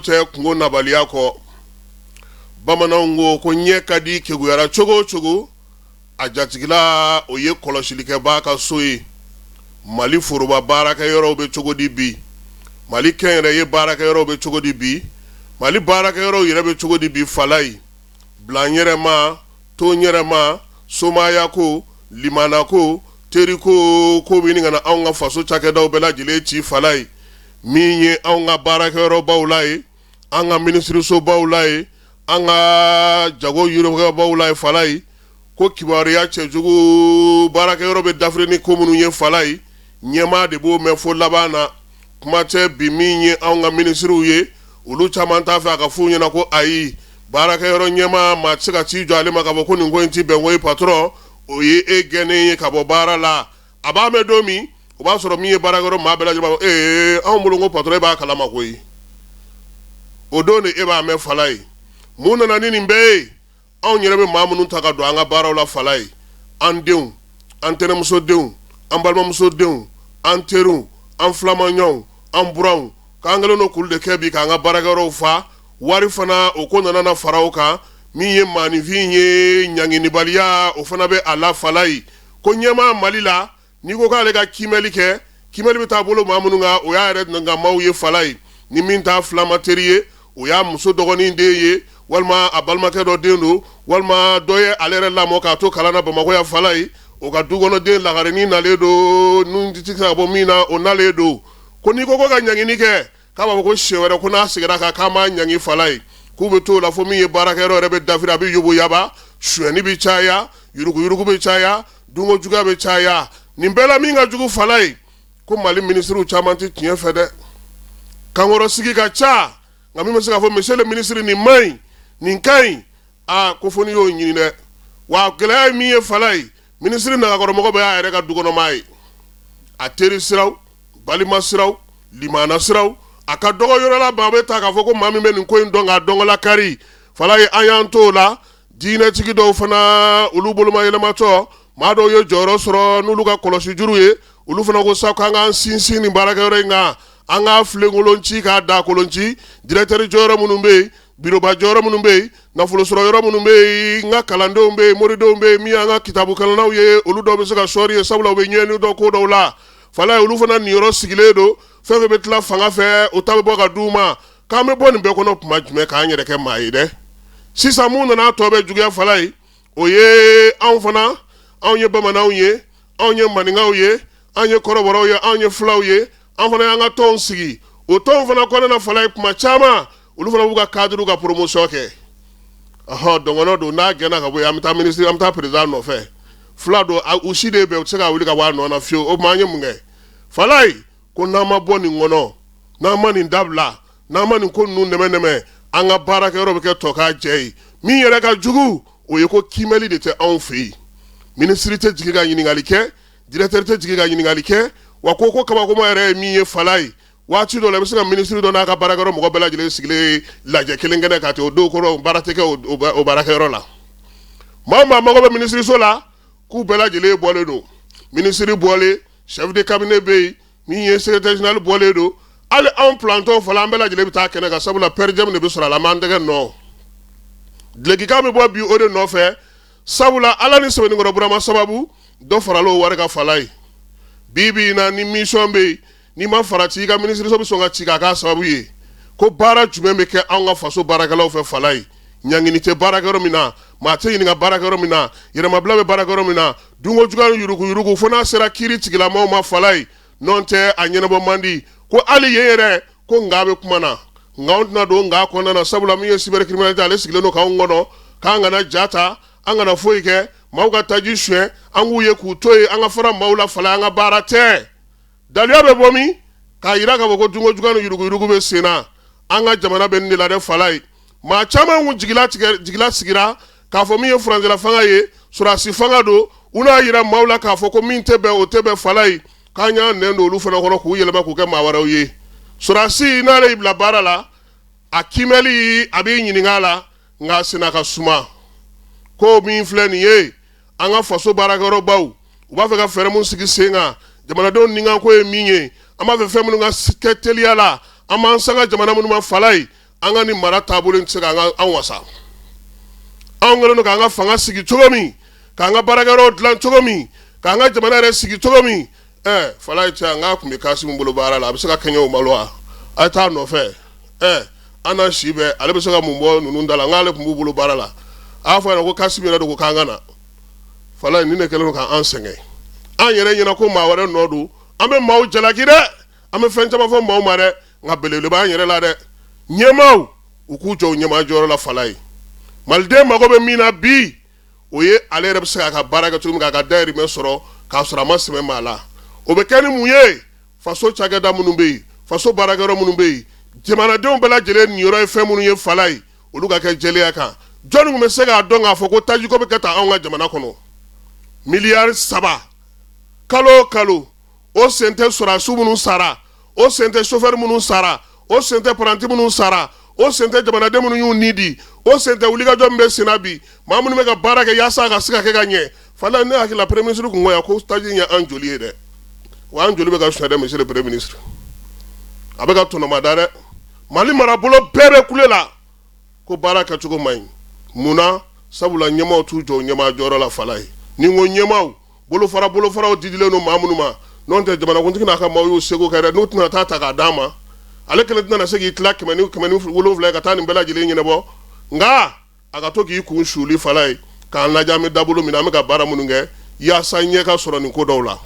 te kungo nabalia ko bamanango ko nye kadi keguyara chogo ajatigila oye koloshilike baka soyi mali furuba baraka yoro be chogo di bi mali kenre ye baraka yoro be chogo di bi mali baraka yoro yere be chogo di bi falai blanyere ma tonyere ma somaya ko limana ko teriko ko bininga na aunga faso chake daw bela jile chi falai minye aunga baraka yoro baulai anga ministry so baulai anga jago yuro baulai falai ko kibariya chejugu baraka yoro be dafreni komunu ye falai nyema de bo me fo labana kuma te biminye aunga ministry ye ulu chamanta fa ka funye na ko ayi baraka yoro nyema ma tsika ti jo ale maka ko ningo nti be wo patron oye egene ka bo bara la aba me domi o ba soro mi baraka yoro ma bela jiba an mulungo patron ba kala makoyi odone e ba me falai muna na nini mbe an yere be mamunu taka do anga bara la falai an deun an tenem so deun an balma so deun an teru an flamanyon an brown ka angelo no kul de kebi ka anga baraka yoro fa wari fana okona na farauka miye mani vinye nyangini balia ofana be ala falai ko nyema malila niko kale ka kimeli bita bolo mamununga oya red nga mauye falai ni minta flamaterie oya muso dogoni ndeye walma abalma ke do dendo walma doye alere la moka to kalana ba magoya falai o ka dugono de la gareni na ledo nundi tiksa bo mina onaledo ko niko ko ga nyangini ke kama ko shewere ko na sigara ka kama nyangi falai kube to la fomi ye baraka yoro rebe dafira bi yubu yaba shweni bi chaya yurugu bi chaya dungo juga bi chaya nimbela minga jugu falai ko mali ministre chamanti tien fede kangoro sigi ka cha ngami mesika fo monsieur le ministre ni mai ni kai a ko foni yo nyini ne wa gele mi ye falai ministre na ko mo ko be ya reka dugono mai ateri siraw balima siraw limana siraw aka dogo yoro la babe ta ka foko mami men ko ndonga dongo la kari falai ayanto la dine tigi do fana ulubulu ma yelema to ma do yo joro soro nuluka kolosi juruye ulu fana ko sakka nga sinsin ni baraka yoro nga anga flengolonchi ka da kolonchi directeur joro munumbe biro ba joro munumbe na fulo soro yoro munumbe nga kalando mbe morido mbe mi anga kitabu kalana ye ulu do be saka sori sabula be nyenu do ko do la falai ulu fana ni yoro sigiledo febe betla fanga fe otabe boka duma kame boni be kono puma jume ka anyere ke maide sisa muna na tobe jugia falai oye anfana anye bamana oye anye maninga oye anye koroboro oye anye fla oye anfana yanga ton sigi o ton fana kono na falai puma chama ulu fana buka kadru ka promotion ke aha dongono do na gena ka boya amta ministry amta president no fe fla do uside be tsaka wuli ka wa no na fio o manye munge falai ko nama boni ngono nama ni dabla nama ni ko nu neme anga baraka yoro be ke toka jei mi yere ka jugu o yeko kimeli de te enfi ministry te jiga yiningali ke directeur te jiga yiningali ke wa koko kama ko mere mi ye falai wati do le bisa ministry do na ka baraka yoro mo bela jile sigle la je kelengene ka te o do ko barate ke o baraka yoro la mama mo go ministry so la ku bela jile bole no ministry bole chef de cabinet be mi ye secrétaire général boledo ale en planton fala mbela jile bita kene ka sabula perjem ne bisura la mandege no legi kami bo bi ode no fe sabula ala ni sebeni ngoro burama sababu do faralo warga falai bibi na ni mission be ni ma farati ka ministre so bisonga chika ka sababu ye ko bara jumembe ke anga faso barakalo fe falai nyangini te barakaro mina mate yini nga barakaro mina yere mablabe barakaro mina dungo jugan yurugu fona sera kiri tigila ma falai nonte anyene bo mandi ko ali yere ko ngabe kumana ngawntna do nga ko na sabula mi cyber criminalité ale sigile no ka ngono ka ngana jata angana foike mawga taji shwe anguye ku toy anga fara mawla fala anga barate daliobe bomi ka iraka bo ko dungo jugano yurugu be sena anga jamana ben ni la de falai ma chama ngu jigila sigira ka fo mi e franje la fanga ye sura si fanga do una yira mawla ka fo ko min tebe o tebe falai kanya nendo ulu fana kono ku yeleba ku ke mawara ye surasi na le ibla barala akimeli abi nyiningala nga sina ka suma ko mi fleni ye anga faso barakaro baw uba fe ka fere mun sigi senga jamana don ninga ko e minye ama fe fe mun nga siketeli ala ama sanga jamana mun ma falai an ka ni mara taabolo in tɛ se k'an wasa anw kɛlen don k'an ka fanga sigi cogo min k'an ka baarakɛyɔrɔw dilan cogo min k'an ka jamana yɛrɛ sigi cogo min falaye cɛ an k'a tun bɛ Kassim bolo baara la a bɛ se ka kɛɲɛ o malo wa a ye taa nɔfɛ an n'an si bɛɛ ale bɛ se ka mun bɔ ninnu da la n k'ale tun b'u bolo baara la a y'a fɔ a ɲɛna ko Kassim yɛrɛ de ko k'an ka na falaye nin de kɛlen don k'an sɛgɛn an yɛrɛ ɲɛna ko maa wɛrɛ nɔ don an bɛ maaw jalaki dɛ an bɛ fɛn caman fɔ maaw ma dɛ nka belebeleba an yɛrɛ la dɛ ɲɛmaaw u k'u jɔ u ɲɛmaa jɔyɔrɔ la falaye maliden mago bɛ min na bi o ye ale yɛrɛ bɛ se k'a ka baara kɛ cogo min k'a ka dahirimɛ sɔrɔ k'a sɔrɔ a ma sɛmɛ maa la o bɛ kɛ ni mun ye faso cakɛda minnu bɛ yen faso baarakɛyɔrɔ minnu bɛ yen jamanadenw bɛɛ lajɛlen niyɔrɔ ye fɛn minnu ye falaye olu ka kɛ jɛlenya kan jɔnni tun bɛ se k'a dɔn k'a fɔ ko tajiko bɛ kɛ tan anw ka jamana kɔnɔ miliyari 3 kalo o kalo o sen tɛ sɔrɔdasiw minnu sara o sen tɛ sofɛri minnu sara o sen tɛ paranti minnu sara o sen tɛ jamanaden minnu y'u ni di o sen tɛ wulikajɔ min bɛ sen na bi maa minnu bɛ ka baara kɛ yaasa a ka se ka kɛ ka ɲɛ falaye ne hakili la premier ministre kun ko yan ko taji in ye an joli ye dɛ wa an joli bɛ ka suɲɛ dɛ monsieur le premier ministre a bɛ ka tɔnɔma da dɛ mali marabolo bɛɛ bɛ kule la ko baara kɛcogo man ɲi munna sabula ɲɛmaaw t'u jɔ ɲɛmaa jɔyɔrɔ la falaye ni n ko ɲɛmaaw bolofaraw didilen don maa minnu ma n'o tɛ jamanakuntigi n'a ka maaw y'u seko kɛ dɛ n'u tɛna taa ta k'a d'an ma ale kelen tɛna se k'i tila 107 ye ka taa nin bɛɛ lajɛlen ɲɛnabɔ nka a ka to k'i kun suuli falaye k'an lajɛ an bɛ dabolo min na an bɛ ka baara minnu kɛ yaasa ɲɛ ka sɔrɔ nin ko dɔw la